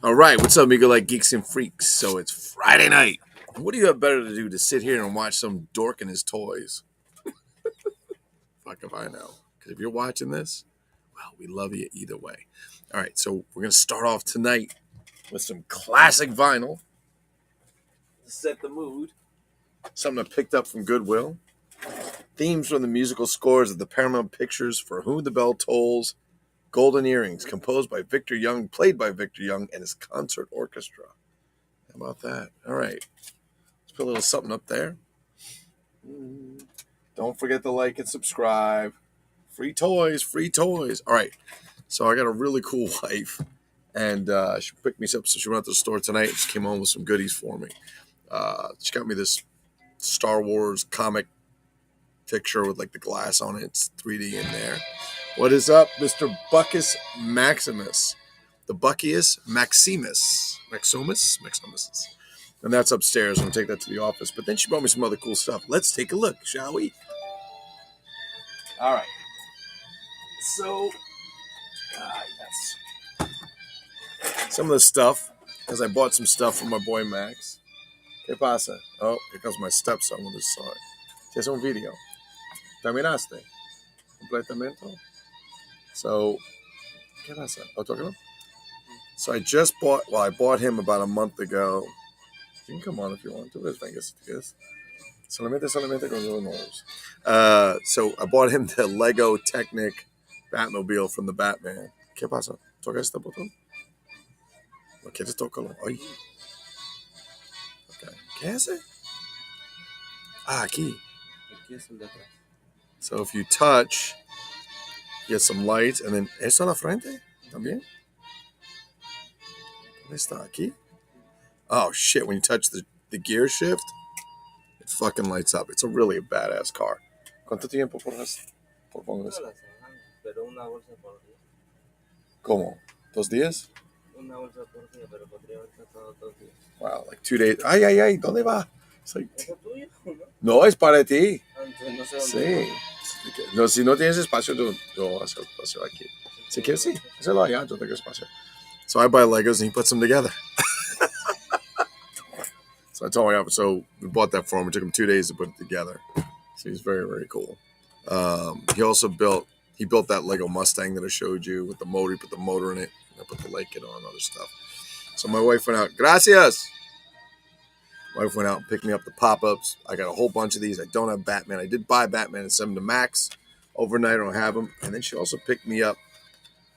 All right, what's up, amigo? Like geeks and freaks. So it's Friday night. What do you have better to do to sit here and watch some dork and his toys? Fuck if I know. Because if you're watching this, well, we love you either way. All right, so we're gonna start off tonight with some classic vinyl to set the mood. Something I picked up from Goodwill. Themes from the musical scores of the Paramount Pictures For Whom the Bell Tolls, Golden Earrings, composed by Victor Young, played by Victor Young and his concert orchestra. How about that? All right. Let's put a little something up there. Don't forget to like and subscribe. Free toys, free toys. All right. So I got a really cool wife, and she picked me up. So she went to the store tonight. And she came home with some goodies for me. She got me this Star Wars comic picture with like the glass on it. It's 3D in there. What is up, Mr. Buckus Maximus? The Buckius Maximus. Maximus. And that's upstairs. I'm going to take that to the office. But then she brought me some other cool stuff. Let's take a look, shall we? All right. So, yes. Some of the stuff, because I bought some stuff from my boy Max. ¿Qué pasa? Oh, here comes my stepson with his son. Here's un video. ¿Terminaste? Completamente? So, ¿qué pasa? Autógrafo? So I bought him about a month ago. You can come on if you want to. Solamente con los nuevos. So I bought him the Lego Technic Batmobile from the Batman. ¿Qué pasa? ¿Toca este botón? ¿No quieres tocarlo? Ay. Okay. ¿Qué hace? Aquí. So if you touch, you get some lights, and then ¿eso a la frente? ¿También? ¿Dónde está? ¿Aquí? Oh, shit. When you touch the gear shift, it fucking lights up. It's a really badass car. ¿Cuánto tiempo por poner eso? Pero una bolsa por día. ¿Cómo? ¿2 días? Una bolsa por día, pero podría haber tratado 2 días. Wow, like 2 days. Ay, ¿dónde va? ¿Es tuyo? No, es para ti. Entonces no sé dónde. Sí. No, si no tienes espacio, yo hacer espacio aquí. Si quieres, sí. Hazlo allá, yo tengo espacio. So I buy Legos and he puts them together. So I told him, so we bought that for him. It took him 2 days to put it together. So he's very, very cool. He also built that Lego Mustang that I showed you with the motor. He put the motor in it. I put the light kit on and other stuff. So my wife went out. Gracias. My wife went out and picked me up the pop-ups. I got a whole bunch of these. I don't have Batman. I did buy Batman and send him to Max. Overnight, I don't have him. And then she also picked me up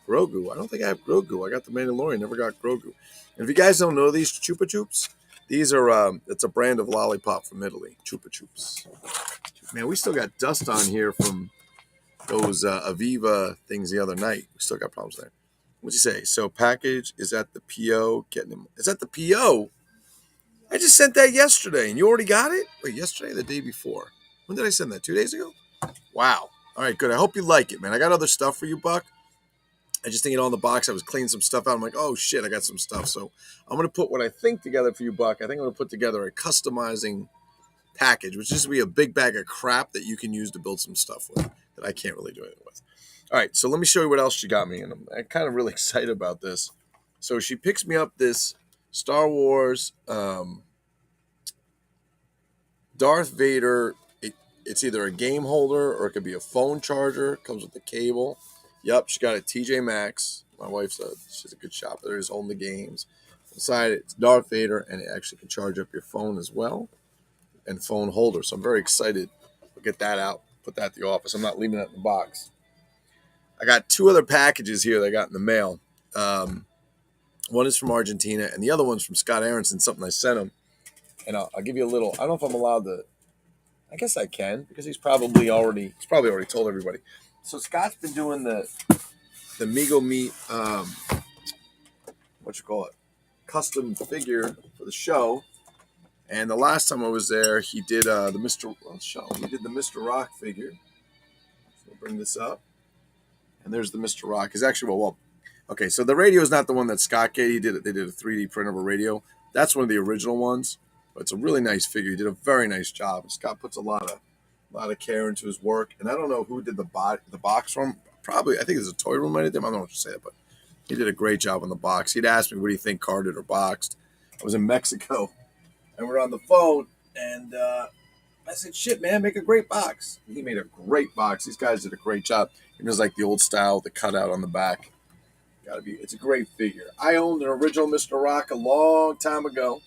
Grogu. I don't think I have Grogu. I got the Mandalorian. Never got Grogu. And if you guys don't know these Chupa Chups, these are, it's a brand of lollipop from Italy. Chupa Chups. Man, we still got dust on here from those Aviva things the other night. We still got problems there. What'd you say? So package is at the PO. Getting him. Is that the PO? I just sent that yesterday, and you already got it? Wait, yesterday or the day before? When did I send that? 2 days ago? Wow. All right, good. I hope you like it, man. I got other stuff for you, Buck. I just didn't get on the box. I was cleaning some stuff out. I'm like, oh, shit, I got some stuff. So I'm going to put what I think together for you, Buck. I think I'm going to put together a customizing package, which is to be a big bag of crap that you can use to build some stuff with that I can't really do anything with. All right, so let me show you what else she got me, and I'm kind of really excited about this. So she picks me up this Star Wars Darth Vader. It's either a game holder or it could be a phone charger. It comes with the cable. Yep, she got a TJ Maxx. My wife's she's a good shopper. There's holding the games. Inside it's Darth Vader, and it actually can charge up your phone as well, and phone holder. So I'm very excited. We'll get that out, put that at the office. I'm not leaving that in the box. I got 2 other packages here that I got in the mail. One is from Argentina, and the other one's from Scott Aronson, something I sent him. And I'll give you a little. I don't know if I'm allowed to. I guess I can, because he's probably already told everybody. So Scott's been doing the Migo Meat, custom figure for the show. And the last time I was there, he did the Mr. Rock figure. So we'll bring this up. And there's the Mr. Rock. He's actually, okay, so the radio is not the one that Scott did. They did a 3D print of a radio. That's one of the original ones. But it's a really nice figure. He did a very nice job. Scott puts a lot of care into his work. And I don't know who did the box for him. Probably, I think it's a toy room I did them. I don't know what to say, but He did a great job on the box. He'd asked me, what do you think, carded or boxed? I was in Mexico, and we're on the phone, and I said, shit, man, make a great box. He made a great box. These guys did a great job. It was like the old style, the cutout on the back. It's a great figure. I owned an original Mr. Rock a long time ago.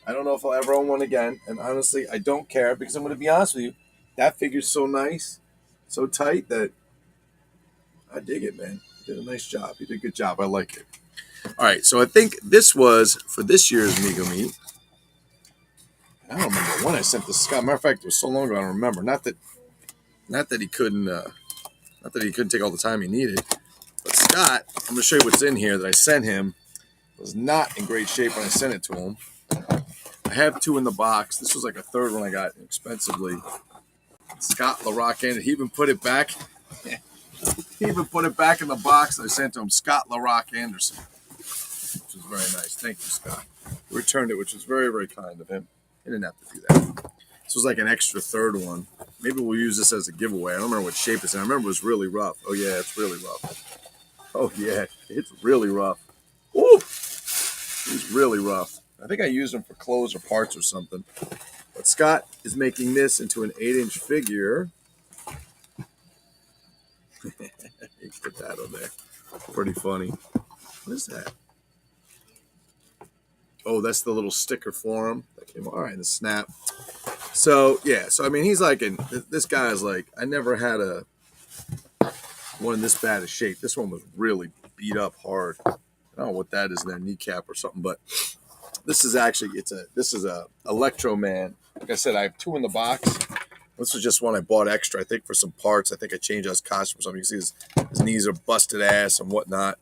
I don't know if I'll ever own one again. And honestly, I don't care because I'm going to be honest with you. That figure's so nice, so tight that I dig it, man. He did a nice job. He did a good job. I like it. All right, so I think this was for this year's Mego Meet. I don't remember when I sent this to Scott. Matter of fact, it was so long ago I don't remember. Not that he couldn't take all the time he needed. But Scott, I'm going to show you what's in here that I sent him. It was not in great shape when I sent it to him. I have 2 in the box. This was like a third one I got inexpensively. Scott LaRock ended. He even put it back. He even put it back in the box that I sent to him. Scott LaRock Anderson, which was very nice. Thank you, Scott. He returned it, which was very, very kind of him. He didn't have to do that. This was like an extra third one. Maybe we'll use this as a giveaway. I don't remember what shape it's in. I remember it was really rough. Oh, yeah, it's really rough. Oh, yeah, it's really rough. Ooh, it's really rough. I think I used them for clothes or parts or something. But Scott is making this into an 8-inch figure. He put that on there. Pretty funny. What is that? Oh, that's the little sticker for him. That came all right, the snap. So, yeah. So, I mean, he's like, this guy is like, I never had one in this bad a shape. This one was really beat up hard. I don't know what that is in their kneecap or something, but this is actually, this is a Electro Man. Like I said, I have 2 in the box. This was just one I bought extra, I think, for some parts. I think I changed out his costume or something. You can see his knees are busted ass and whatnot.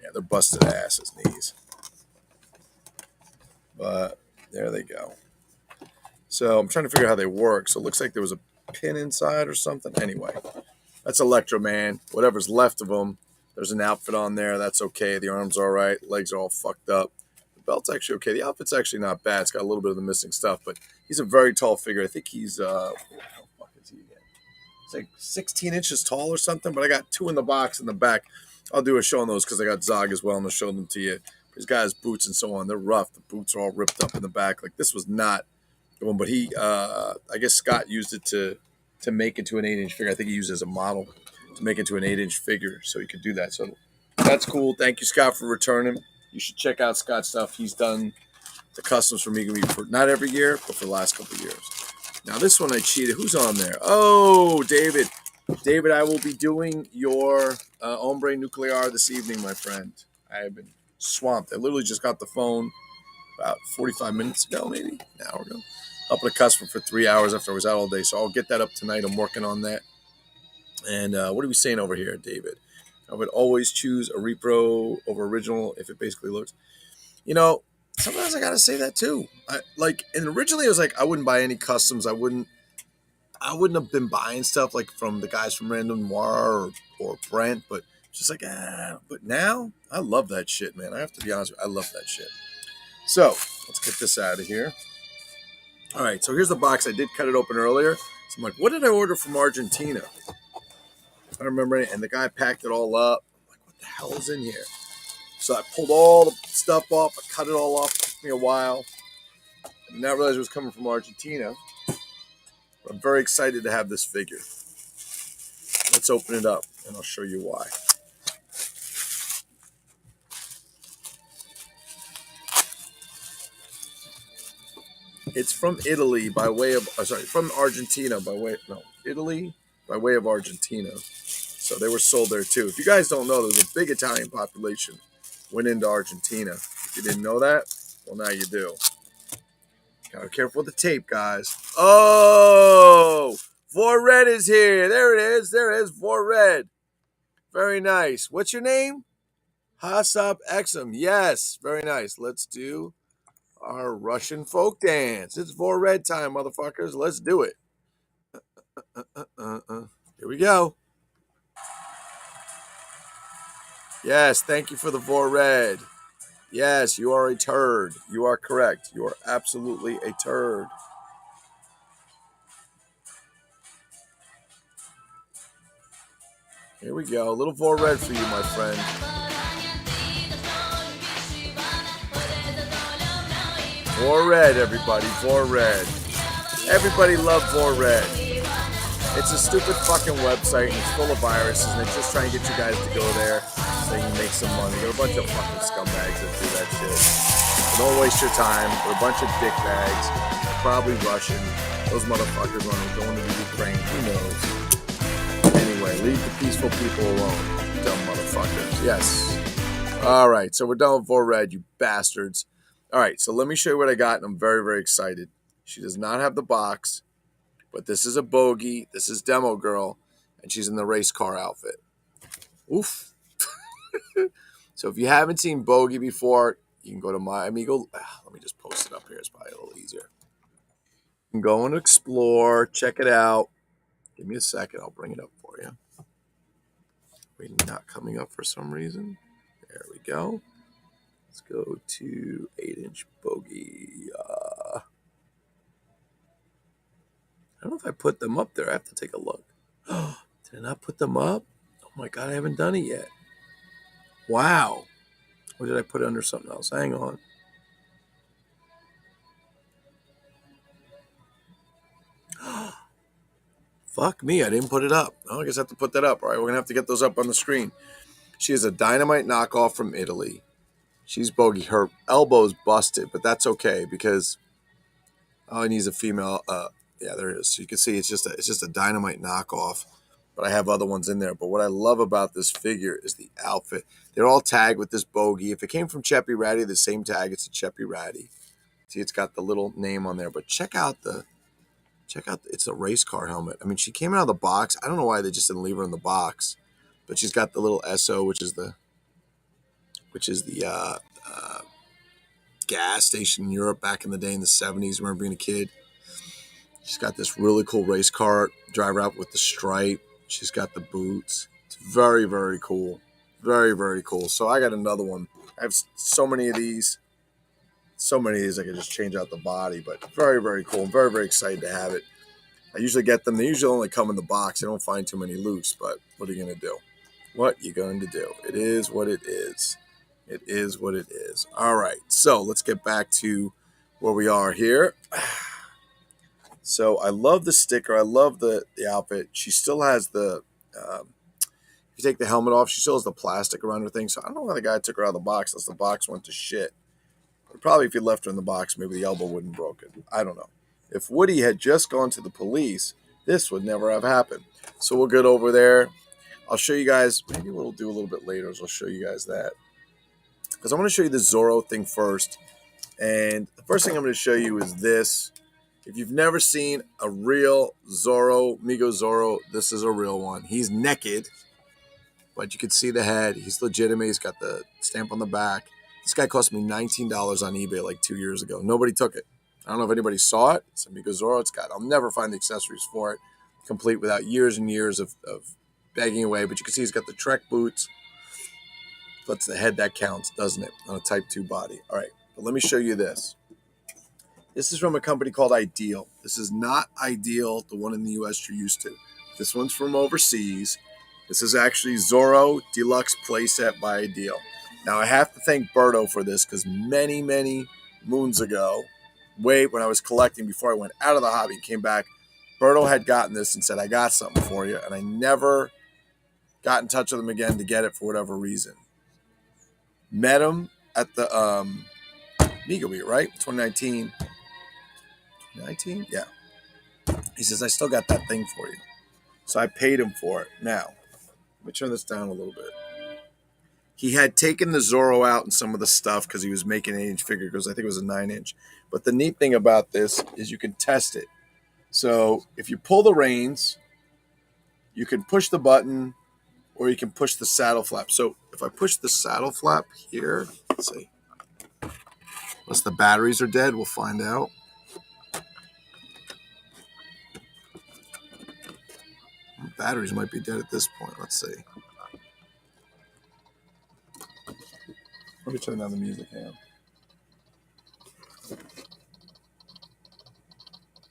Yeah, they're busted ass, his knees. But there they go. So I'm trying to figure out how they work. So it looks like there was a pin inside or something. Anyway, that's Electro Man. Whatever's left of him, there's an outfit on there. That's okay. The arms are all right. Legs are all fucked up. The belt's actually okay. The outfit's actually not bad. It's got a little bit of the missing stuff, but he's a very tall figure. I think he's, how the fuck is he again? It's like 16 inches tall or something, but I got 2 in the box in the back. I'll do a show on those because I got Zog as well, and I'll show them to you. He's got his boots and so on. They're rough. The boots are all ripped up in the back. Like, this was not the one, but he, I guess Scott used it to make it to an 8-inch figure. I think he used it as a model to make it to an 8-inch figure, so he could do that. So that's cool. Thank you, Scott, for returning. You should check out Scott's stuff. He's done the customs for me for not every year, but for the last couple of years. Now, this one I cheated. Who's on there? Oh, David. David, I will be doing your Hombre Nuclear this evening, my friend. I have been swamped. I literally just got the phone about 45 minutes ago, maybe an hour ago. Helping a customer for 3 hours after I was out all day. So I'll get that up tonight. I'm working on that. And what are we saying over here, David? I would always choose a repro over original if it basically looks. You know, sometimes I got to say that too. And originally I was like, I wouldn't buy any customs. I wouldn't have been buying stuff like from the guys from Random Noir or Brent, but just like, but now I love that shit, man. I have to be honest with you, I love that shit. So let's get this out of here. All right, so here's the box. I did cut it open earlier. So I'm like, what did I order from Argentina? I don't remember it. And the guy packed it all up. I'm like, what the hell is in here? So I pulled all the stuff off. I cut it all off. It took me a while. I did not realize it was coming from Argentina. But I'm very excited to have this figure. Let's open it up, and I'll show you why. It's from Italy by way of, from Argentina Italy by way of Argentina. So they were sold there too. If you guys don't know, there's a big Italian population went into Argentina. If you didn't know that, well, now you do. Gotta be careful with the tape, guys. Oh, Vorred is here. There it is. There it is, Vorred. Very nice. What's your name? Hasap Exum. Yes, very nice. Let's do our Russian folk dance. It's Vorred time, motherfuckers. Let's do it. Here we go. Yes, thank you for the Vorred. Yes, you are a turd. You are correct. You are absolutely a turd. Here we go. A little Vor Red for you, my friend. Vor Red, everybody. Vor Red. Everybody love Vor Red. It's a stupid fucking website and it's full of viruses and they're just trying to get you guys to go there so you can make some money. They're a bunch of fucking scumbags that do that shit. So don't waste your time. They're a bunch of dickbags. They're probably Russian. Those motherfuckers want to go into the Ukraine. Who knows? Anyway, leave the peaceful people alone. Dumb motherfuckers. Yes. All right. So we're done with Vor Red, you bastards. All right. So let me show you what I got and I'm very, very excited. She does not have the box. But this is a bogey. This is Demo Girl. And she's in the race car outfit. Oof. So if you haven't seen Bogey before, you can go to my Amigo. Let me just post it up here. It's probably a little easier. You can go and explore. Check it out. Give me a second. I'll bring it up for you. Wait, not coming up for some reason. There we go. Let's go to 8-inch Bogey. I don't know if I put them up there. I have to take a look. Did I not put them up? Oh my God, I haven't done it yet. Wow. Or did I put it under something else? Hang on. Fuck me, I didn't put it up. Oh, I guess I have to put that up. All right, we're going to have to get those up on the screen. She is a Dynamite knockoff from Italy. She's Bogey. Her elbow's busted, but that's okay because it needs a female. Yeah, there it is. So you can see it's just a Dynamite knockoff, but I have other ones in there. But what I love about this figure is the outfit. They're all tagged with this Bogey. If it came from Cheppy Ratty, the same tag, it's a Cheppy Ratty. See, it's got the little name on there. But check out it's a race car helmet. I mean, she came out of the box. I don't know why they just didn't leave her in the box, but she's got the little SO, which is the gas station in Europe back in the day in the 70s. Remember being a kid? She's got this really cool race car driver out with the stripe. She's got the boots. It's very, very cool. Very, very cool. So I got another one. I have so many of these. So many of these I could just change out the body, but very, very cool. I'm very, very excited to have it. I usually get them. They usually only come in the box. I don't find too many loose, but what are you going to do? What you going to do? It is what it is. It is what it is. All right. So let's get back to where we are here. So I love the sticker. I love the outfit. She still has the, if you take the helmet off, she still has the plastic around her thing. So I don't know why the guy took her out of the box unless the box went to shit. But probably if you left her in the box, maybe the elbow wouldn't broken. I don't know. If Woody had just gone to the police, this would never have happened. So we'll get over there. I'll show you guys, maybe we'll do a little bit later, I'll show you guys that. Because I want to show you the Zorro thing first. And the first thing I'm going to show you is this. If you've never seen a real Zorro, Migo Zorro, this is a real one. He's naked, but you can see the head. He's legitimate. He's got the stamp on the back. This guy cost me $19 on eBay like 2 years ago. Nobody took it. I don't know if anybody saw it. It's a Migo Zorro. I'll never find the accessories for it complete without years and years of begging away. But you can see he's got the Trek boots. That's the head that counts, doesn't it? On a Type 2 body. All right, but let me show you this. This is from a company called Ideal. This is not Ideal, the one in the U.S. you're used to. This one's from overseas. This is actually Zorro Deluxe Playset by Ideal. Now, I have to thank Berto for this because many, many moons ago, when I was collecting, before I went out of the hobby and came back, Berto had gotten this and said, I got something for you. And I never got in touch with him again to get it for whatever reason. Met him at the Migo Week, right? 2019. 2019? Yeah. He says, I still got that thing for you. So I paid him for it. Now, let me turn this down a little bit. He had taken the Zorro out and some of the stuff because he was making an 8-inch figure because I think it was a 9-inch. But the neat thing about this is you can test it. So if you pull the reins, you can push the button or you can push the saddle flap. So if I push the saddle flap here, let's see. Unless the batteries are dead, we'll find out. The batteries might be dead at this point. Let's see. Let me turn down the music, Ham.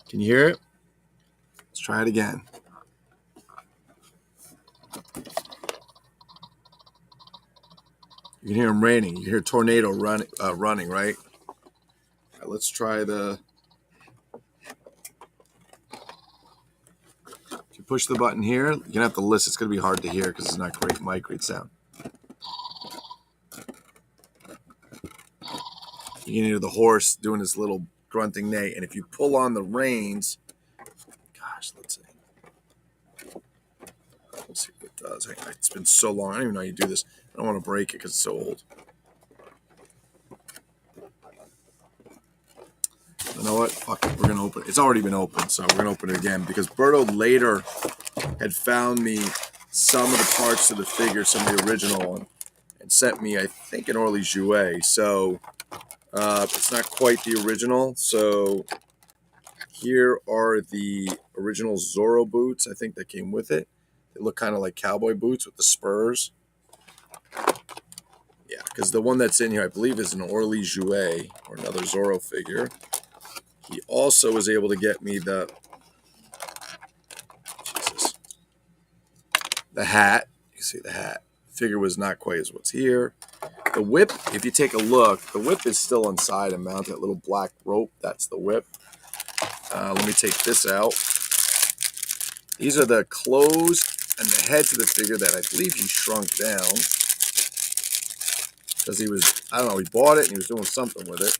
Can you hear it? Let's try it again. You can hear him raining. You hear tornado running, right? All right, let's try the... If you push the button here, you're going to have to listen. It's going to be hard to hear because it's not great mic, great sound. You can hear the horse doing his little grunting neigh. And if you pull on the reins... Gosh, let's see. Let's see what it does. It's been so long. I don't even know how you do this. I don't want to break it because it's so old. You know what? Fuck it. We're going to open it. It's already been opened, so we're going to open it again because Berto later had found me some of the parts of the figure, some of the original one, and sent me, I think, an Orly Jouet. So it's not quite the original. So here are the original Zorro boots, I think, that came with it. They look kind of like cowboy boots with the spurs. Yeah, because the one that's in here, I believe, is an Orly Jouet or another Zorro figure. He also was able to get me the hat. You can see the hat. The figure was not quite as what's here. The whip, if you take a look, the whip is still inside and mounted. That little black rope, that's the whip. Let me take this out. These are the clothes and the heads of the figure that I believe he shrunk down. Because he was, I don't know, he bought it and he was doing something with it.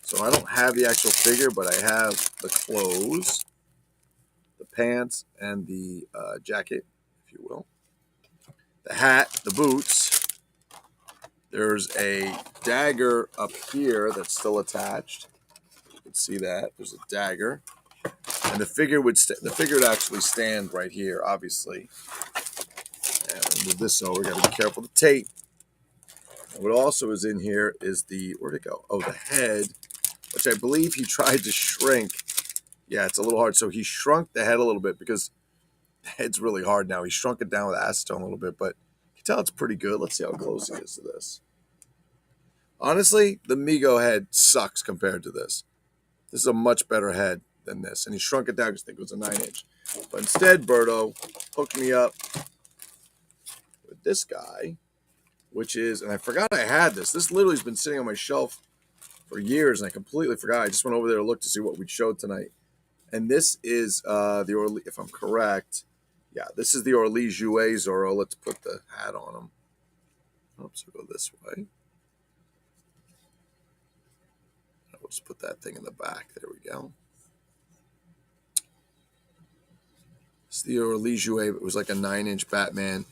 So I don't have the actual figure, but I have the clothes, the pants, and the jacket, if you will. The hat, the boots. There's a dagger up here that's still attached. You can see that. There's a dagger. And the figure would actually stand right here, obviously. And we'll move this over. Got to be careful with the tape. And what also is in here is the, where'd it go? Oh, the head, which I believe he tried to shrink. Yeah, it's a little hard. So he shrunk the head a little bit because the head's really hard now. He shrunk it down with acetone a little bit, but you can tell it's pretty good. Let's see how close he is to this. Honestly, the Mego head sucks compared to this. This is a much better head than this. And he shrunk it down because I think it was a 9-inch. But instead, Berto hooked me up with this guy, which is, and I forgot I had this. This literally has been sitting on my shelf for years, and I completely forgot. I just went over there to look to see what we showed tonight. And this is the Orly, if I'm correct. Yeah, this is the Orly Jouet Zorro. Let's put the hat on him. Oops, we'll go this way. We'll just put that thing in the back. There we go. It's the Orly Jouet. It was like a 9-inch Batman.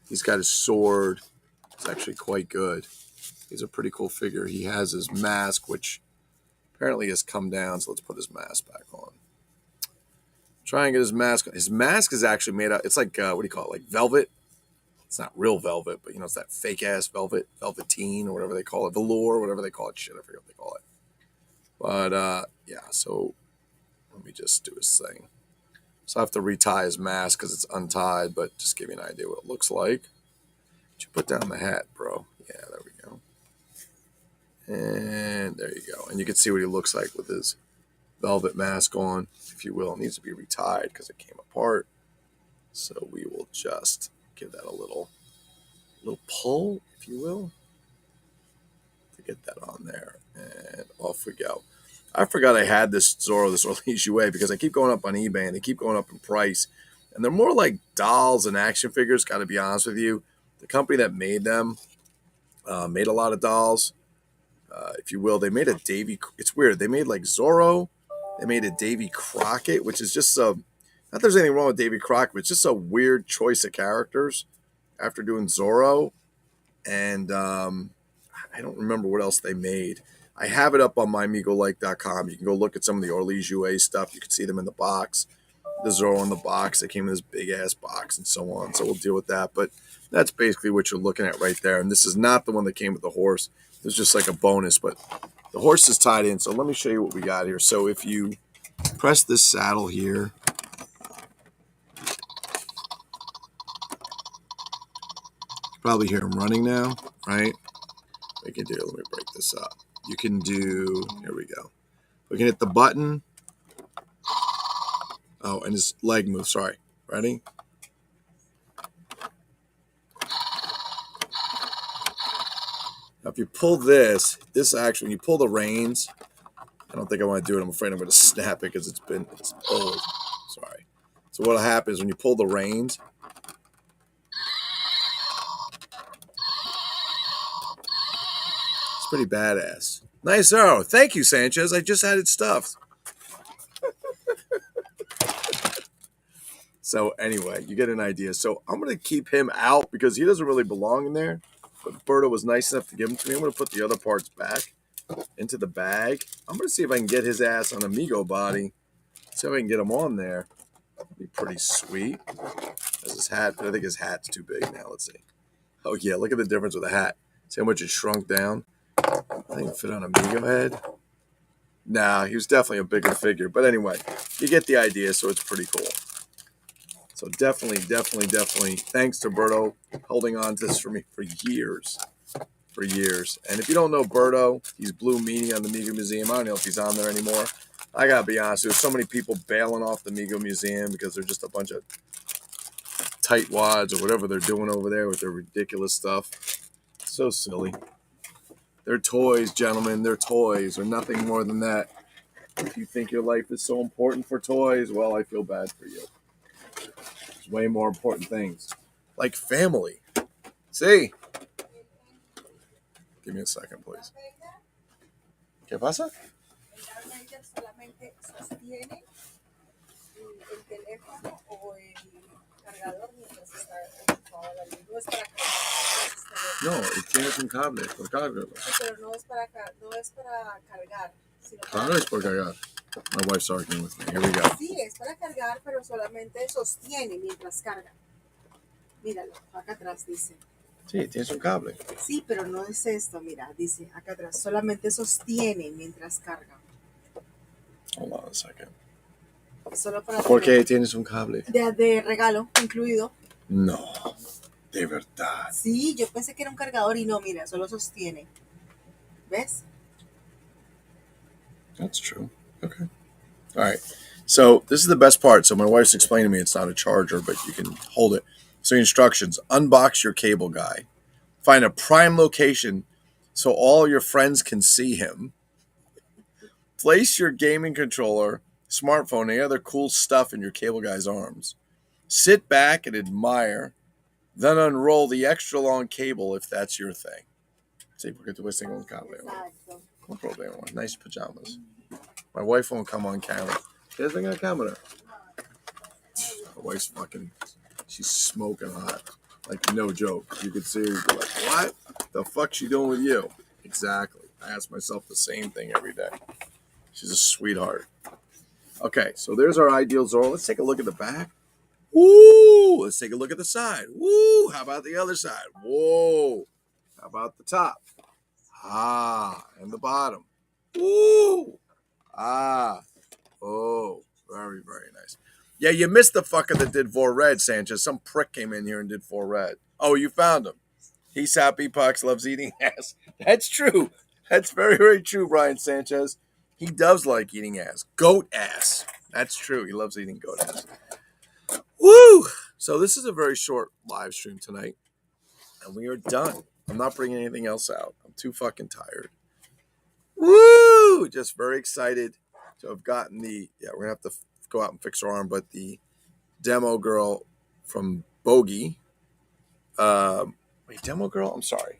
He's got his sword. It's actually quite good. He's a pretty cool figure. He has his mask, which apparently has come down. So let's put his mask back on. Try and get his mask on. His mask is actually made out. It's like, what do you call it? Like velvet. It's not real velvet, but, you know, it's that fake-ass velvet, velveteen, or whatever they call it. Velour, whatever they call it. Shit, I forget what they call it. But, yeah, so let me just do his thing. So I have to retie his mask because it's untied, but just give you an idea what it looks like. You put down the hat, bro. Yeah, there we go. And there you go. And you can see what he looks like with his velvet mask on, if you will. It needs to be retied because it came apart. So we will just give that a little pull, if you will, to get that on there. And off we go. I forgot I had this Zorro, this Orly Jouet, because I keep going up on eBay and they keep going up in price. And they're more like dolls and action figures, got to be honest with you. The company that made them made a lot of dolls, if you will. They made a Davy, it's weird. They made like Zorro. They made a Davy Crockett, which is just not that there's anything wrong with Davy Crockett, but it's just a weird choice of characters after doing Zorro. And I don't remember what else they made. I have it up on mymegolike.com. You can go look at some of the Orly Jouet stuff. You can see them in the box. The Zorro in the box. They came in this big-ass box and so on. So we'll deal with that. But that's basically what you're looking at right there. And this is not the one that came with the horse. It's just like a bonus. But the horse is tied in. So let me show you what we got here. So if you press this saddle here, you probably hear him running now, right? We can do, let me break this up. You can do, here we go. We can hit the button. Oh, and his leg moves, sorry. Ready? Now, if you pull this actually, when you pull the reins, I don't think I want to do it. I'm afraid I'm going to snap it because it's old. Sorry. So what happens when you pull the reins? It's pretty badass. Nice Zorro. Thank you, Sanchez. I just had it stuffed. So anyway, you get an idea. So I'm going to keep him out because he doesn't really belong in there. But Berto was nice enough to give him to me. I'm going to put the other parts back into the bag. I'm going to see if I can get his ass on Amigo body. See if I can get him on there. That'd be pretty sweet. There's his hat. I think his hat's too big now. Let's see. Oh, yeah. Look at the difference with the hat. See how much it shrunk down? I think it fit on Amigo head. Nah, he was definitely a bigger figure. But anyway, you get the idea, so it's pretty cool. So definitely, thanks to Berto holding on to this for me for years. For years. And if you don't know Berto, he's Blue Meanie on the Amigo Museum. I don't know if he's on there anymore. I gotta be honest, there's so many people bailing off the Amigo Museum because they're just a bunch of tightwads or whatever they're doing over there with their ridiculous stuff. So silly. They're toys, gentlemen. They're toys. They're nothing more than that. If you think your life is so important for toys, well, I feel bad for you. There's way more important things. Like family. See? Give me a second, please. ¿Qué pasa? No, tienes un cable, por cargarlo. Pero no es para cargar. Claro, es por cargar. My wife's arguing with me. Here we go. Sí, es para cargar, pero solamente sostiene mientras carga. Míralo, acá atrás dice. Sí, tienes un cable. Sí, pero no es esto, mira, dice acá atrás, solamente sostiene mientras carga. Hold on a second. Solo para ¿Por qué tienes un cable? De regalo incluido. No, de verdad. Sí, yo pensé que era un cargador y no, mira, solo sostiene. ¿Ves? That's true. Okay. All right. So this is the best part. So my wife's explaining to me it's not a charger, but you can hold it. So instructions: unbox your cable guy, find a prime location so all your friends can see him, place your gaming controller, smartphone, and other cool stuff in your cable guy's arms, sit back and admire, then unroll the extra long cable if that's your thing. Sí, porque tú ves tengo un cable. No problema. Nice pajamas. My wife won't come on camera. ¿Quieres venir a camera? My wife's fucking, she's smoking hot. Like, no joke. You could see her, you'd be like, what the fuck's she doing with you? Exactly. I ask myself the same thing every day. She's a sweetheart. Okay, so there's our ideal Zorro. Let's take a look at the back. Woo! Let's take a look at the side. Woo! How about the other side? Whoa! How about the top? Ah, and the bottom. Woo! Ah. Oh, very, very nice. Yeah, you missed the fucker that did 4 red, Sanchez. Some prick came in here and did 4 red. Oh, you found him. He's happy. Pox loves eating ass. That's true. That's very, very true, Brian Sanchez. He does like eating ass. Goat ass. That's true. He loves eating goat ass. Woo! So this is a very short live stream tonight. And we are done. I'm not bringing anything else out. I'm too fucking tired. Woo! Just very excited to have gotten the, we're going to have to go out and fix our arm, but the demo girl from Bogey. Wait, demo girl? I'm sorry.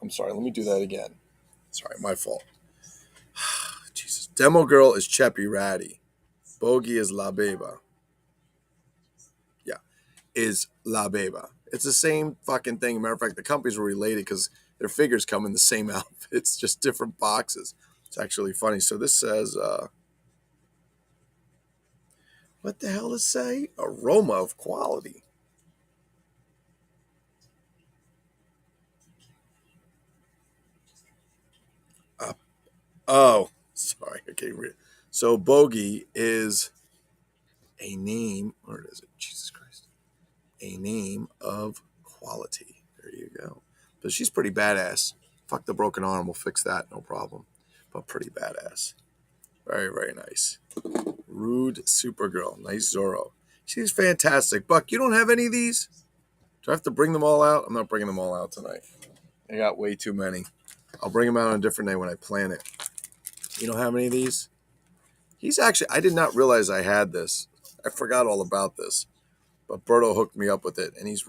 Let me do that again. Sorry, my fault. Jesus. Demo girl is Cheppy Ratty. Bogey is La Beba. Yeah, is La Beba. It's the same fucking thing. Matter of fact, the companies were related because their figures come in the same outfits, just different boxes. It's actually funny. So this says, what the hell does it say? Aroma of quality. Oh, sorry. I can't read it. So Bogey is a name, or is it? Jesus Christ. A name of quality. There you go. But she's pretty badass. Fuck the broken arm. We'll fix that. No problem. But pretty badass. Very, very nice. Rude Supergirl. Nice Zorro. She's fantastic. Buck, you don't have any of these? Do I have to bring them all out? I'm not bringing them all out tonight. I got way too many. I'll bring them out on a different day when I plan it. You know how many of these? He's actually, I did not realize I had this. I forgot all about this. But Berto hooked me up with it. And he's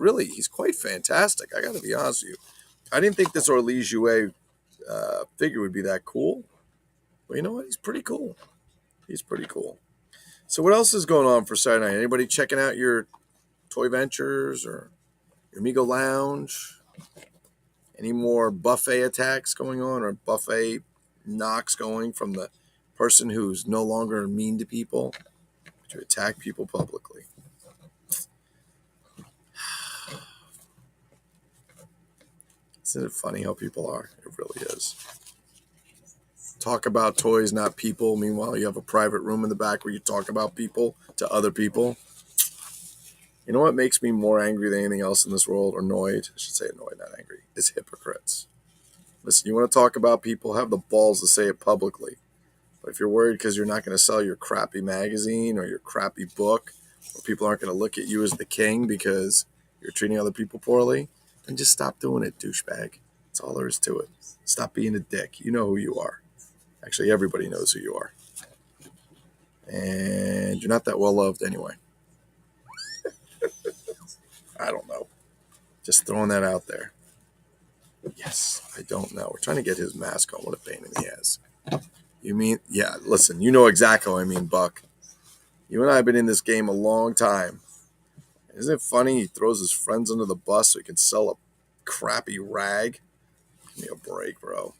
quite fantastic. I got to be honest with you. I didn't think this Orly Jouet figure would be that cool. But you know what? He's pretty cool. He's pretty cool. So what else is going on for Saturday night? Anybody checking out your Toy Ventures or your Amigo Lounge? Any more buffet attacks going on or buffet knocks going from the person who's no longer mean to people to attack people publicly? Isn't it funny how people are? It really is. Talk about toys, not people. Meanwhile, you have a private room in the back where you talk about people to other people. You know what makes me more angry than anything else in this world? Or annoyed. I should say annoyed, not angry. Is hypocrites. Listen, you want to talk about people? Have the balls to say it publicly. But if you're worried because you're not going to sell your crappy magazine or your crappy book, or people aren't going to look at you as the king because you're treating other people poorly, then just stop doing it, douchebag. That's all there is to it. Stop being a dick. You know who you are. Actually, everybody knows who you are. And you're not that well loved anyway. I don't know. Just throwing that out there. Yes, I don't know. We're trying to get his mask on. What a pain in the ass. You mean, yeah, listen, you know exactly what I mean, Buck. You and I have been in this game a long time. Isn't it funny? He throws his friends under the bus so he can sell a crappy rag. Give me a break, bro.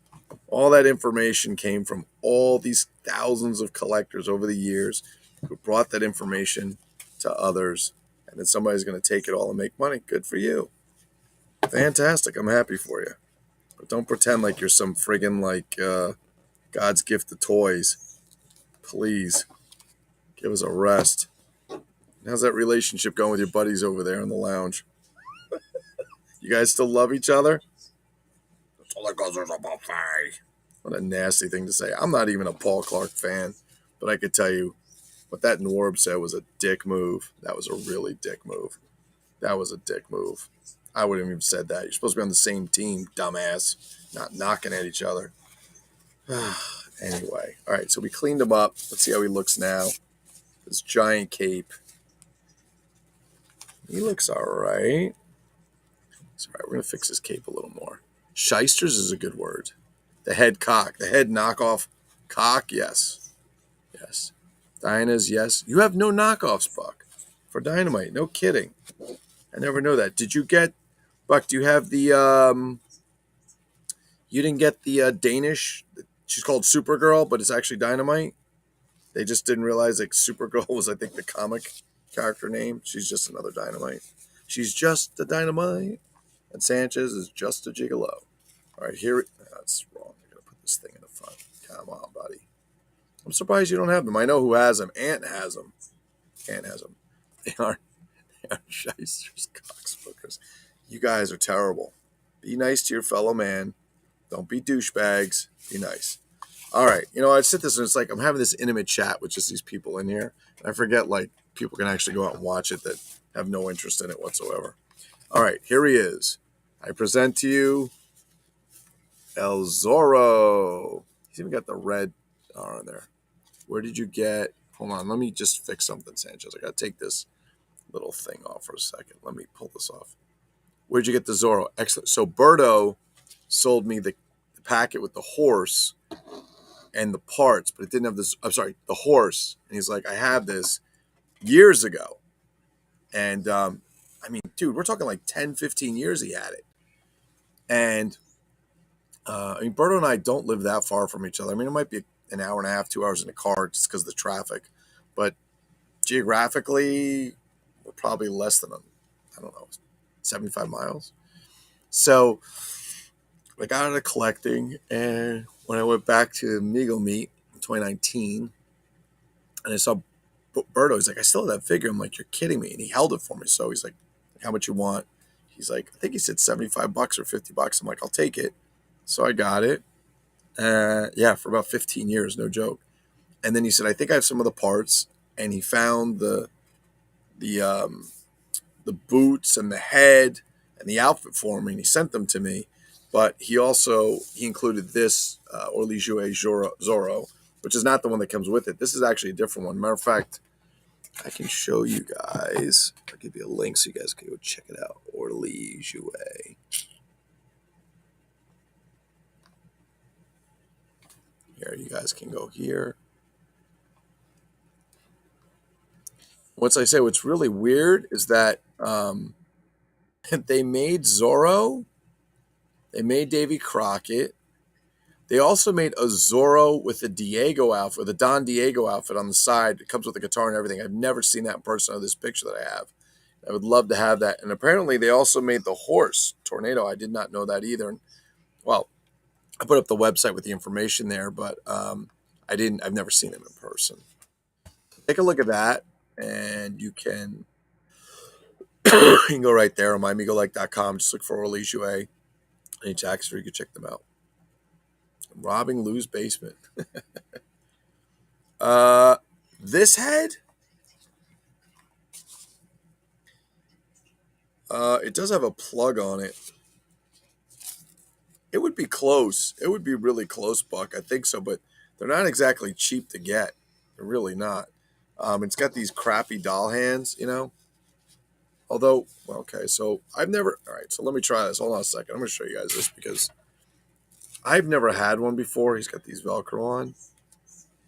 All that information came from all these thousands of collectors over the years who brought that information to others. And then somebody's going to take it all and make money. Good for you. Fantastic. I'm happy for you. But don't pretend like you're some friggin' like God's gift to toys. Please. Give us a rest. How's that relationship going with your buddies over there in the lounge? You guys still love each other? That's all that goes, there's a buffet. What a nasty thing to say. I'm not even a Paul Clark fan, but I could tell you what that Norb said was a dick move. That was a really dick move. That was a dick move. I wouldn't have even said that. You're supposed to be on the same team, dumbass. Not knocking at each other. Anyway. All right, so we cleaned him up. Let's see how he looks now. This giant cape. He looks all right. It's all right. We're going to fix his cape a little more. Shysters is a good word. The head cock. The head knockoff cock, yes. Yes. Dinah's, yes. You have no knockoffs, Buck, for Dynamite. No kidding. I never know that. Did you get, Buck, do you have the, you didn't get the Danish, she's called Supergirl, but it's actually Dynamite? They just didn't realize like Supergirl was, I think, the comic character name. She's just another Dynamite. She's just a Dynamite. And Sanchez is just a gigolo. All right, here. That's wrong. I gotta put this thing in the front. Come on, buddy. I'm surprised you don't have them. I know who has them. Ant has them. Ant has them. They are shysters, cockspookers. You guys are terrible. Be nice to your fellow man. Don't be douchebags. Be nice. All right. You know, I sit this and it's like I'm having this intimate chat with just these people in here. And I forget, like, people can actually go out and watch it that have no interest in it whatsoever. All right. Here he is. I present to you El Zorro. He's even got the red R on there. Where did you get? Hold on. Let me just fix something, Sanchez. I got to take this little thing off for a second. Let me pull this off. Where'd you get the Zorro? Excellent. So Berto sold me the packet with the horse and the parts, but it didn't have this. I'm sorry, the horse. And he's like, I have this years ago. And I mean, dude, we're talking like 10, 15 years he had it. And I mean, Berto and I don't live that far from each other. I mean, it might be an hour and a half, 2 hours in a car just because of the traffic. But geographically, we're probably less than, I don't know, 75 miles. So I got out of collecting. And when I went back to Amigo Meet in 2019, and I saw Berto, he's like, I still have that figure. I'm like, you're kidding me. And he held it for me. So he's like, how much you want? He's like, I think he said $75 or $50. I'm like, I'll take it. So I got it. Yeah, for about 15 years, no joke. And then he said, I think I have some of the parts. And he found the boots and the head and the outfit for me. And he sent them to me. But he included this Orly Jouet Zorro, which is not the one that comes with it. This is actually a different one. Matter of fact, I can show you guys. I'll give you a link so you guys can go check it out. Orly Jouet. Here, you guys can go here. What's really weird is that they made Zorro. They made Davy Crockett. They also made a Zorro with a Diego outfit, the Don Diego outfit on the side. It comes with a guitar and everything. I've never seen that in person on this picture that I have. I would love to have that. And apparently they also made the horse, Tornado. I did not know that either. And, well, I put up the website with the information there, but I've never seen him in person. Take a look at that, and you can go right there on mymegolike.com. Just look for Orly Jouet. Any tax free, you can check them out. Robbing Lou's basement. This head, it does have a plug on it. It would be close. It would be really close, Buck. I think so, but they're not exactly cheap to get. They're really not. It's got these crappy doll hands, you know. Although, okay, so I've never. All right, so let me try this. Hold on a second. I'm going to show you guys this because I've never had one before. He's got these Velcro on.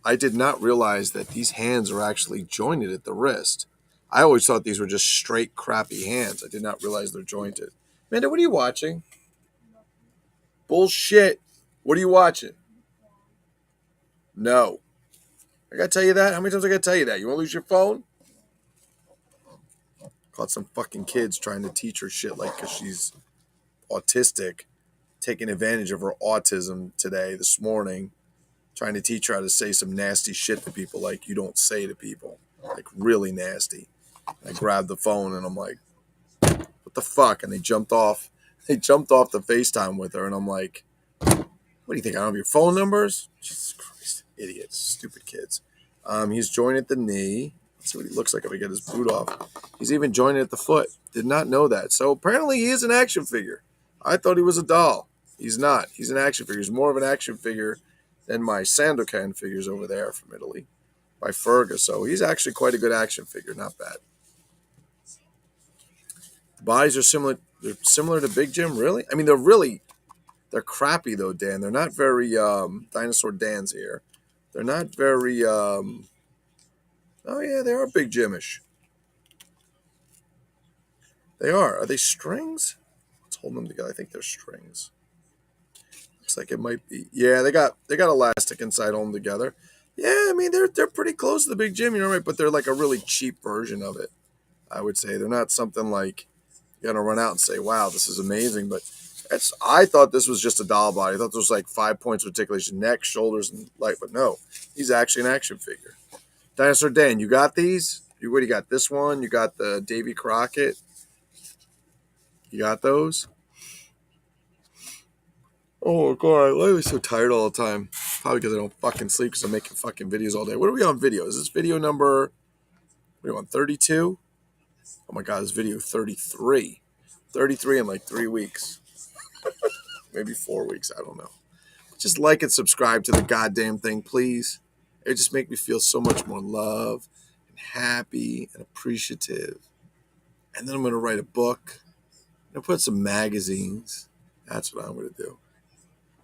I did not realize that these hands are actually jointed at the wrist. I always thought these were just straight crappy hands. I did not realize they're jointed. Amanda, what are you watching? Bullshit. What are you watching? No. I gotta tell you that? How many times I gotta tell you that? You wanna lose your phone? Caught some fucking kids trying to teach her shit like because she's autistic, taking advantage of her autism this morning, trying to teach her how to say some nasty shit to people like you don't say to people. Like really nasty. I grabbed the phone and I'm like, what the fuck? And they jumped off the FaceTime with her and I'm like, what do you think? I don't have your phone numbers? Jesus Christ. Idiots. Stupid kids. He's joined at the knee. Let's see what he looks like if I get his boot off. He's even joined at the foot. Did not know that. So apparently he is an action figure. I thought he was a doll. He's not. He's an action figure. He's more of an action figure than my Sandokan figures over there from Italy by Fergus. So he's actually quite a good action figure. Not bad. The bodies are similar. They're similar to Big Jim, really? I mean, they're crappy though, Dan. They're not very Dinosaur Dan's here. They're not very oh yeah, they are Big Jimish. They are. Are they strings? Let's hold them together. I think they're strings. Looks like it might be. Yeah, they got elastic inside, hold them together. Yeah, I mean they're pretty close to the Big Jim, you know, right? But they're like a really cheap version of it. I would say they're not something like you're gonna run out and say, "Wow, this is amazing." But I thought this was just a doll body. I thought there was like 5 points of articulation, neck, shoulders, and light. But no, he's actually an action figure. Dinosaur Dan, you got these? What do you got? This one? You got the Davy Crockett? You got those? Oh, God. I'm lately so tired all the time. Probably because I don't fucking sleep because I'm making fucking videos all day. What are we on video? Is this video number, what are we on, 32? Oh, my God. This video 33. 33 in like 3 weeks. Maybe 4 weeks. I don't know. Just like and subscribe to the goddamn thing, please. It just makes me feel so much more love and happy and appreciative. And then I'm going to write a book. I'm going to put some magazines. That's what I'm going to do.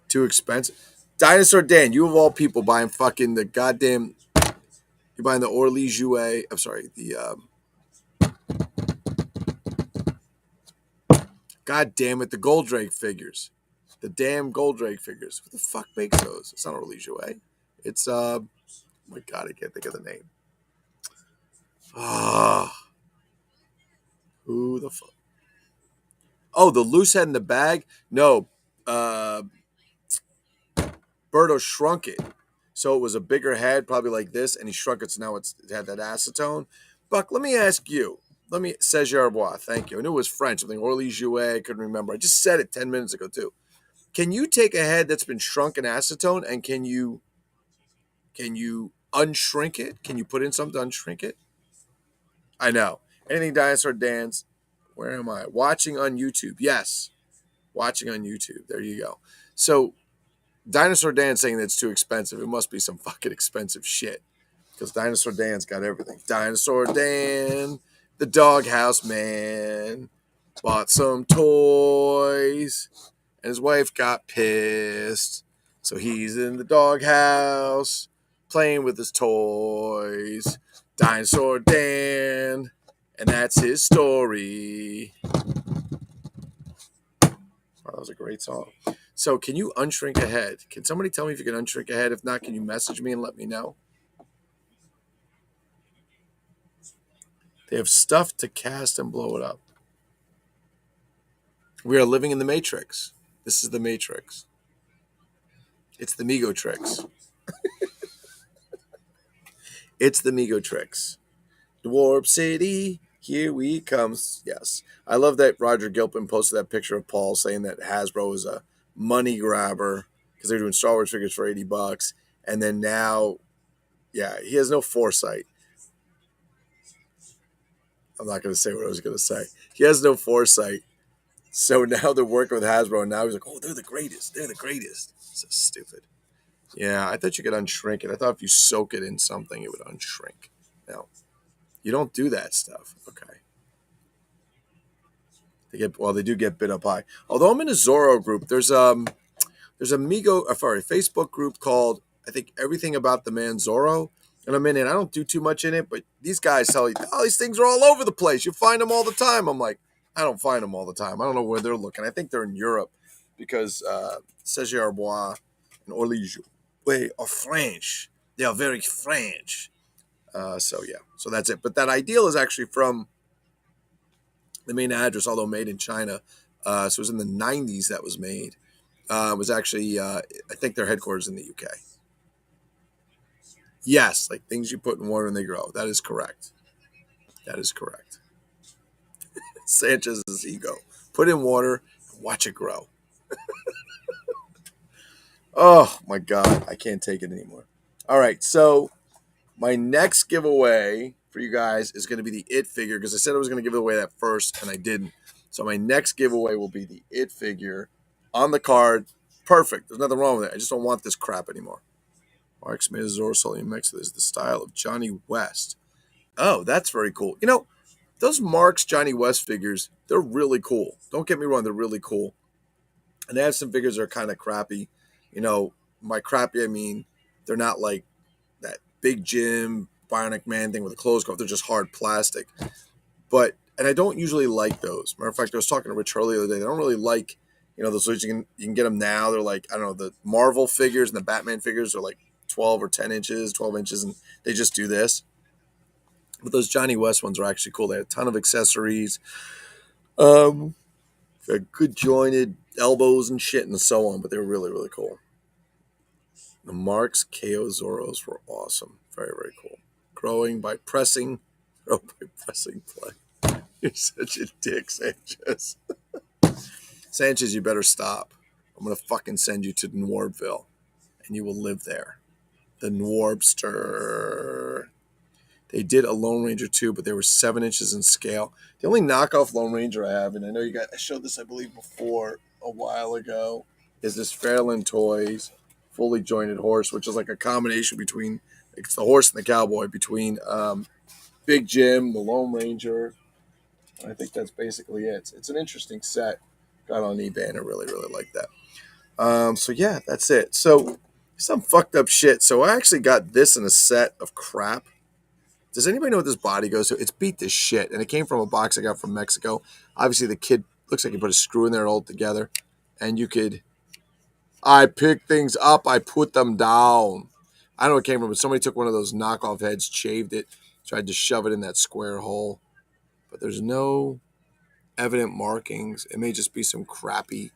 Too expensive. Dinosaur Dan, you of all people buying fucking the goddamn... You're buying the Orly Jouet... I'm sorry, the... God damn it, the Goldrake figures. The damn Goldrake figures. What the fuck makes those? It's not Orly Jouet. It's... Oh my God, I can't think of the name. Who the fuck? Oh, the loose head in the bag? No. Berto shrunk it. So it was a bigger head, probably like this, and he shrunk it, so now it had that acetone. Buck, let me ask you. Says Jarbois, thank you. I knew it was French. Something Orly Jouet, I couldn't remember. I just said it 10 minutes ago, too. Can you take a head that's been shrunk in acetone, and can you unshrink it? Can you put in something to unshrink it? I know. Anything Dinosaur Dance. Where am I? Watching on YouTube. Yes. Watching on YouTube. There you go. So Dinosaur Dan saying that's too expensive. It must be some fucking expensive shit. Because Dinosaur Dan's got everything. Dinosaur Dan, the doghouse man, bought some toys, and his wife got pissed. So he's in the doghouse playing with his toys. Dinosaur Dan, and that's his story. Oh, that was a great song. So, can you unshrink a head? Can somebody tell me if you can unshrink a head? If not, can you message me and let me know? They have stuff to cast and blow it up. We are living in the Matrix. This is the Matrix. It's the Mego Tricks. It's the Mego Tricks. Dwarf City, here we comes. Yes. I love that Roger Gilpin posted that picture of Paul saying that Hasbro is a money grabber because they're doing Star Wars figures for $80. And then now, yeah, he has no foresight. I'm not going to say what I was going to say. He has no foresight. So now they're working with Hasbro, and now he's like, oh, they're the greatest. They're the greatest. So stupid. Yeah, I thought you could unshrink it. I thought if you soak it in something, it would unshrink. No, you don't do that stuff. Okay. They do get bit up high. Although I'm in a Zorro group, there's a Facebook group called, I think, Everything About the Man Zorro. And I'm in it. I don't do too much in it, but these guys tell you, oh, these things are all over the place. You find them all the time. I'm like, I don't find them all the time. I don't know where they're looking. I think they're in Europe because Serge Arbois and Orly Jouet are French. They are very French. So that's it. But that ideal is actually from the main address, although made in China. So it was in the 90s that was made. It was actually, I think their headquarters in the UK. Yes, like things you put in water and they grow. That is correct. That is correct. Sanchez's ego. Put in water and watch it grow. Oh, my God. I can't take it anymore. All right, so my next giveaway for you guys is going to be the It figure because I said I was going to give away that first, and I didn't. So my next giveaway will be the It figure on the card. Perfect. There's nothing wrong with it. I just don't want this crap anymore. Marks made a Zorro Sully mix. This is the style of Johnny West. Oh, that's very cool. You know, those Marks Johnny West figures, they're really cool. Don't get me wrong, they're really cool. And they have some figures that are kind of crappy. You know, by crappy, I mean, they're not like that Big Jim Bionic Man thing with a clothes cover. They're just hard plastic. And I don't usually like those. Matter of fact, I was talking to Rich Hurley the other day. I don't really like, those figures. You can get them now. They're like, I don't know, the Marvel figures and the Batman figures are like 12 or 10 inches, 12 inches, and they just do this. But those Johnny West ones are actually cool. They had a ton of accessories, good jointed elbows and shit and so on, but they were really, really cool. The Marks KO Zorros were awesome. Very, very cool. Growing by pressing play. You're such a dick, Sanchez. Sanchez, you better stop. I'm going to fucking send you to Nwarbville, and you will live there. The Nwarbster. They did a Lone Ranger too, but they were 7 inches in scale. The only knockoff Lone Ranger I have, and I know I showed this, I believe, before a while ago, is this Fairland Toys fully jointed horse, which is like a combination between, it's the horse and the cowboy, between Big Jim, the Lone Ranger. I think that's basically it. It's an interesting set. Got on eBay, and I really, really like that. So yeah, that's it. So some fucked up shit. So I actually got this in a set of crap. Does anybody know what this body goes to? It's beat to shit, and it came from a box I got from Mexico. Obviously, the kid looks like he put a screw in there all together, and I pick things up, I put them down. I don't know what it came from, but somebody took one of those knockoff heads, shaved it, tried to shove it in that square hole, but there's no evident markings. It may just be some crappy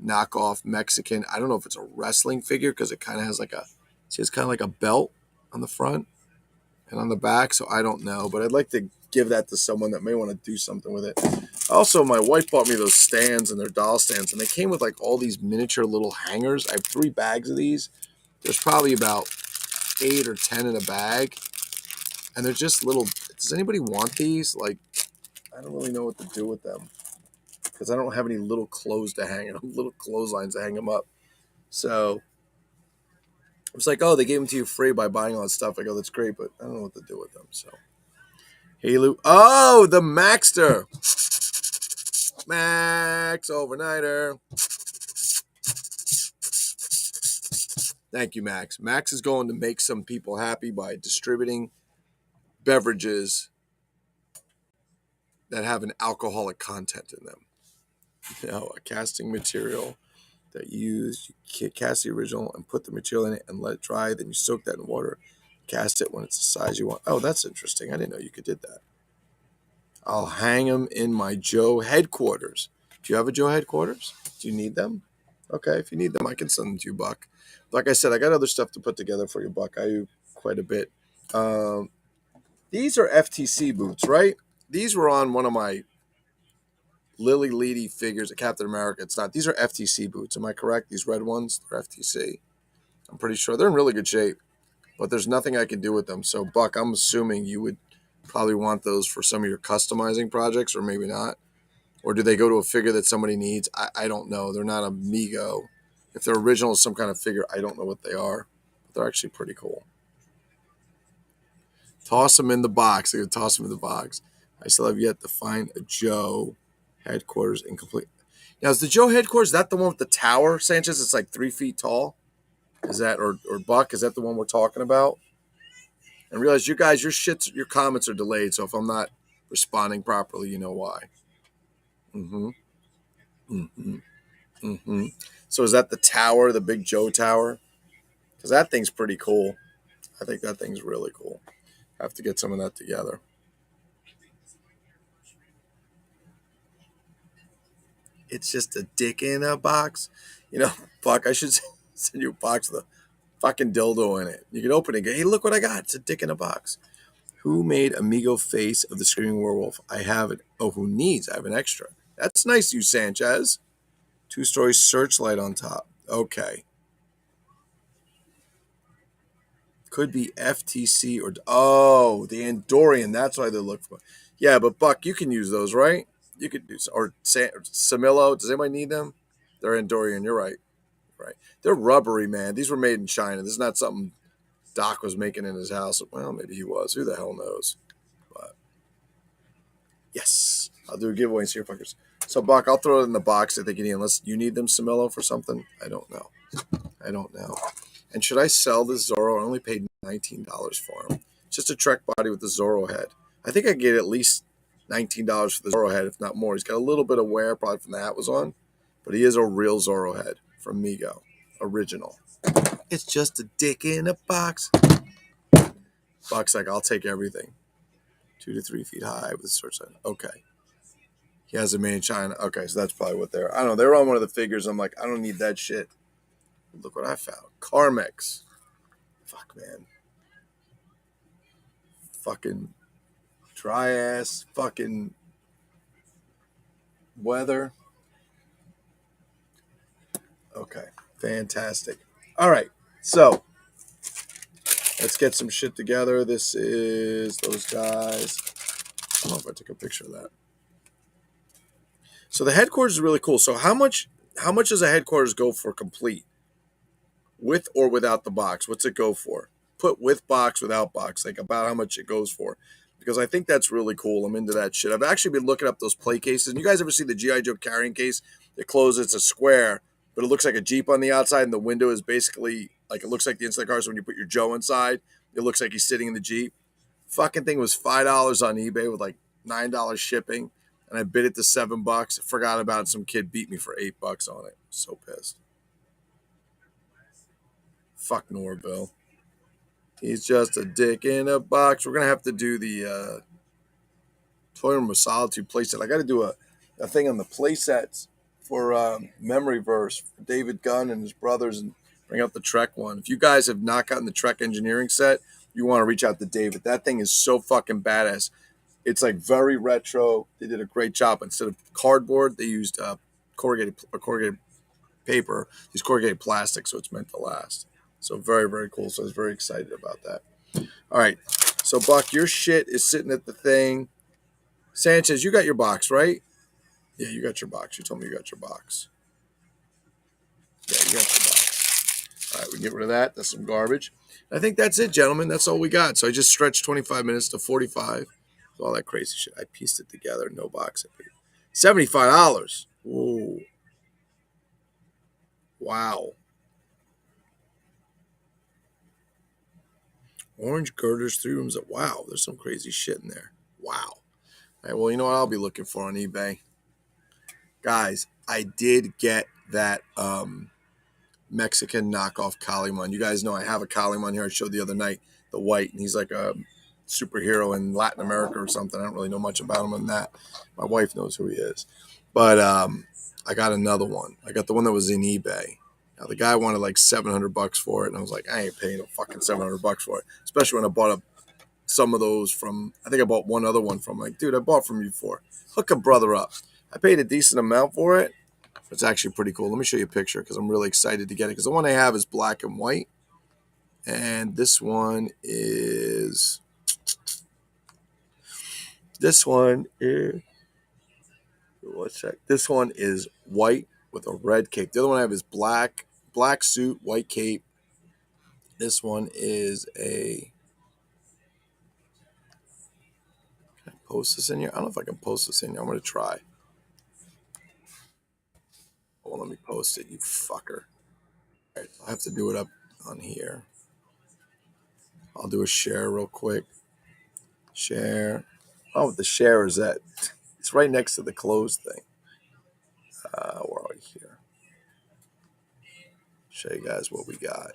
knockoff Mexican. I don't know if it's a wrestling figure because it kind of has like a belt on the front and on the back, so I don't know, but I'd like to give that to someone that may want to do something with it. Also, my wife bought me those stands and their doll stands, and they came with like all these miniature little hangers. I have 3 bags of these. There's probably about 8 or 10 in a bag, and they're just little. Does anybody want these? Like, I don't really know what to do with them. because I don't have any little clothes to hang, little clotheslines to hang them up. So I was like, oh, they gave them to you free by buying all that stuff. I go, that's great, but I don't know what to do with them. So, hey, Lou. Oh, the Maxter. Max Overnighter. Thank you, Max. Max is going to make some people happy by distributing beverages that have an alcoholic content in them. You know, a casting material that you cast the original and put the material in it and let it dry. Then you soak that in water, cast it when it's the size you want. Oh, that's interesting. I didn't know you could do that. I'll hang them in my Joe headquarters. Do you have a Joe headquarters? Do you need them? Okay, if you need them, I can send them to you, Buck. Like I said, I got other stuff to put together for you, Buck. I do quite a bit. These are FTC boots, right? These were on one of my Lily Leedy figures at Captain America. It's not. These are FTC boots. Am I correct? These red ones, they're FTC. I'm pretty sure they're in really good shape, but there's nothing I can do with them. So, Buck, I'm assuming you would probably want those for some of your customizing projects, or maybe not. Or do they go to a figure that somebody needs? I don't know. They're not Amigo. If they're original some kind of figure, I don't know what they are. But they're actually pretty cool. Toss them in the box. They're going to toss them in the box. I still have yet to find a Joe headquarters incomplete. Now, is the Joe headquarters, is that the one with the tower, Sanchez? It's like 3 feet tall? Is that, or Buck, is that the one we're talking about? And realize you guys, your comments are delayed, so if I'm not responding properly, you know why. So is that the tower, the big Joe tower? Because that thing's pretty cool. I think that thing's really cool. I have to get some of that together. It's just a dick in a box. You know, fuck, I should send you a box with a fucking dildo in it. You can open it and go, hey, look what I got. It's a dick in a box. Who made Amigo face of the Screaming Werewolf? I have it. Oh, who needs? I have an extra. That's nice, you Sanchez. 2-story searchlight on top. Okay. Could be FTC or... Oh, the Andorian. That's why they're looking for. Yeah, but Buck, you can use those, right? You could do... Or Samillo. Does anybody need them? They're Andorian. You're right. Right. They're rubbery, man. These were made in China. This is not something Doc was making in his house. Well, maybe he was. Who the hell knows? But yes, I'll do a giveaway and see your fuckers. So, Buck, I'll throw it in the box I think you need. Unless you need them, Samillo, for something. I don't know. And should I sell this Zorro? I only paid $19 for him. Just a Trek body with the Zorro head. I think I get at least $19 for the Zorro head, if not more. He's got a little bit of wear, probably from the hat was on. But he is a real Zorro head from Mego. Original. It's just a dick in a box. Buck's like, I'll take everything. 2 to 3 feet high with a searchlight. Okay. He has it made in China. Okay, so that's probably what they're... I don't know. They were on one of the figures. I'm like, I don't need that shit. Look what I found. Carmex. Fuck, man. Fucking dry ass. Fucking weather. Okay. Fantastic. All right. So, let's get some shit together. This is those guys. I don't know if I took a picture of that. So the headquarters is really cool. So how much does a headquarters go for complete? With or without the box? What's it go for? Put with box, without box, like about how much it goes for. Because I think that's really cool. I'm into that shit. I've actually been looking up those play cases. And you guys ever see the G.I. Joe carrying case? It closes, it's a square, but it looks like a Jeep on the outside, and the window is basically, like, it looks like the inside car. So when you put your Joe inside, it looks like he's sitting in the Jeep. Fucking thing was $5 on eBay with like $9 shipping. And I bid it to $7. I forgot about it. Some kid beat me for $8 on it. So pissed. Fuck Norville. He's just a dick in a box. We're going to have to do the Toy Room of Solitude playset. I got to do a thing on the playsets for Memory Verse for David Gunn and his brothers and bring out the Trek one. If you guys have not gotten the Trek engineering set, you want to reach out to David. That thing is so fucking badass. It's like very retro. They did a great job. Instead of cardboard, they used corrugated paper. These corrugated plastic, so it's meant to last. So very, very cool. So I was very excited about that. All right. So, Buck, your shit is sitting at the thing. Sanchez, you got your box, right? Yeah, you got your box. You told me you got your box. Yeah, you got your box. All right, we get rid of that. That's some garbage. I think that's it, gentlemen. That's all we got. So I just stretched 25 minutes to 45. All that crazy shit. I pieced it together. No box. $75. Ooh. Wow. Orange girders, 3 rooms. Wow, there's some crazy shit in there. Wow. All right, well, you know what I'll be looking for on eBay? Guys, I did get that Mexican knockoff Kaliman. You guys know I have a Kaliman here I showed the other night, the white, and he's like a superhero in Latin America or something. I don't really know much about him on that. My wife knows who he is. But I got another one. I got the one that was in eBay. Now, the guy wanted like $700 for it, and I was like, I ain't paying no fucking $700 for it, especially when I bought some of those from, I think I bought one other one from, like, dude, I bought from you before. Hook a brother up. I paid a decent amount for it. It's actually pretty cool. Let me show you a picture because I'm really excited to get it. Because the one I have is black and white. And this one is... This one is... Let's check. This one is white with a red cape. The other one I have is black suit, white cape. This one is a... Can I post this in here? I don't know if I can post this in here. I'm going to try. Oh, let me post it, you fucker. All right, I'll have to do it up on here. I'll do a share real quick. Share. Oh, the share is that. It's right next to the close thing. Where are we here? Show you guys what we got.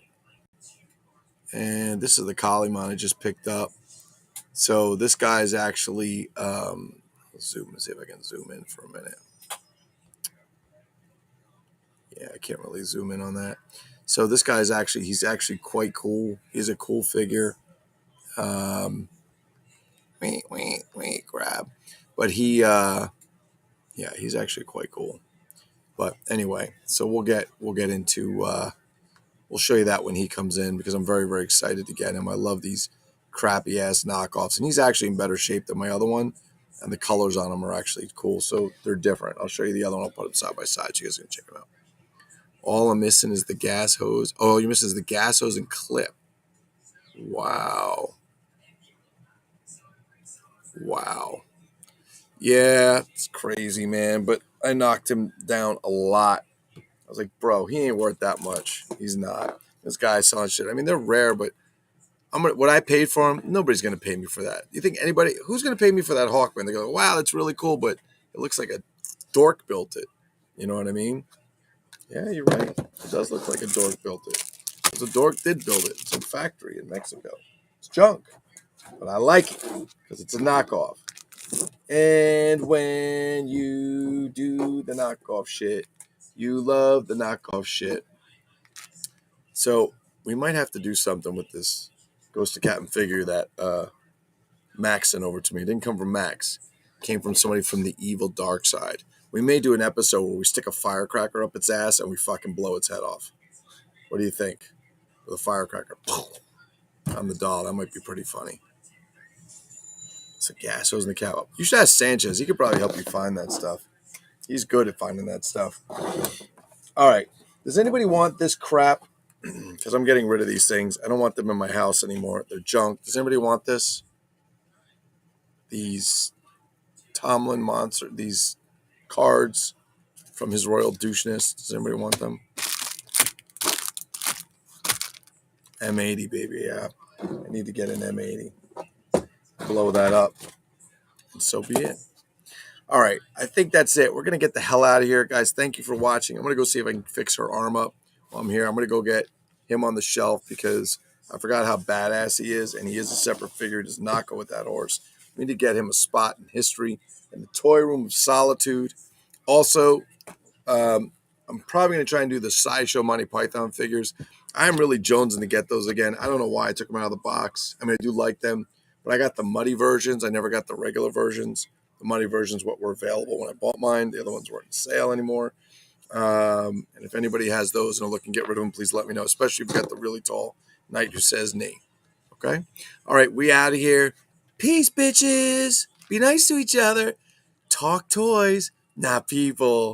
And this is the Kaliman I just picked up. So this guy is actually, zoom and see if I can zoom in for a minute. Yeah, I can't really zoom in on that. So this guy's actually, he's actually quite cool. He's a cool figure. Wait, grab. But he, yeah, he's actually quite cool. But anyway, so we'll get into, we'll show you that when he comes in because I'm very, very excited to get him. I love these crappy ass knockoffs. And he's actually in better shape than my other one. And the colors on them are actually cool. So they're different. I'll show you the other one. I'll put them side by side so you guys can check them out. All I'm missing is the gas hose. Oh, you're missing is the gas hose and clip. Wow. Wow. Yeah, it's crazy, man. But I knocked him down a lot. I was like, bro, he ain't worth that much. He's not. This guy's selling shit. I mean, they're rare, but what I paid for him, nobody's gonna pay me for that. You think anybody who's gonna pay me for that Hawkman? They go, wow, that's really cool, but it looks like a dork built it. You know what I mean? Yeah, you're right. It does look like a dork built it. Because a dork did build it. It's a factory in Mexico. It's junk, but I like it because it's a knockoff. And when you do the knockoff shit, you love the knockoff shit. So we might have to do something with this Ghost of Captain figure that Max sent over to me. It didn't come from Max. It came from somebody from the evil dark side. We may do an episode where we stick a firecracker up its ass and we fucking blow its head off. What do you think? With a firecracker on the doll. That might be pretty funny. It's a gas hose in the cap. You should ask Sanchez. He could probably help you find that stuff. He's good at finding that stuff. All right. Does anybody want this crap? Because I'm getting rid of these things. I don't want them in my house anymore. They're junk. Does anybody want this? These Tomlin monster, these cards from his royal doucheness. Does anybody want them? M80, baby. Yeah. I need to get an M80. Blow that up. And so be it. All right. I think that's it. We're going to get the hell out of here. Guys, thank you for watching. I'm going to go see if I can fix her arm up while I'm here. I'm going to go get him on the shelf because I forgot how badass he is, and he is a separate figure. He does not go with that horse. We need to get him a spot in history in the Toy Room of Solitude. Also, I'm probably going to try and do the Sideshow Monty Python figures. I'm really jonesing to get those again. I don't know why I took them out of the box. I mean, I do like them, but I got the muddy versions. I never got the regular versions. The muddy versions what were available when I bought mine. The other ones weren't on sale anymore. And if anybody has those and are looking to get rid of them, please let me know, especially if you got the really tall knight who says knee. Okay? All right, we out of here. Peace, bitches. Be nice to each other. Talk toys. not people.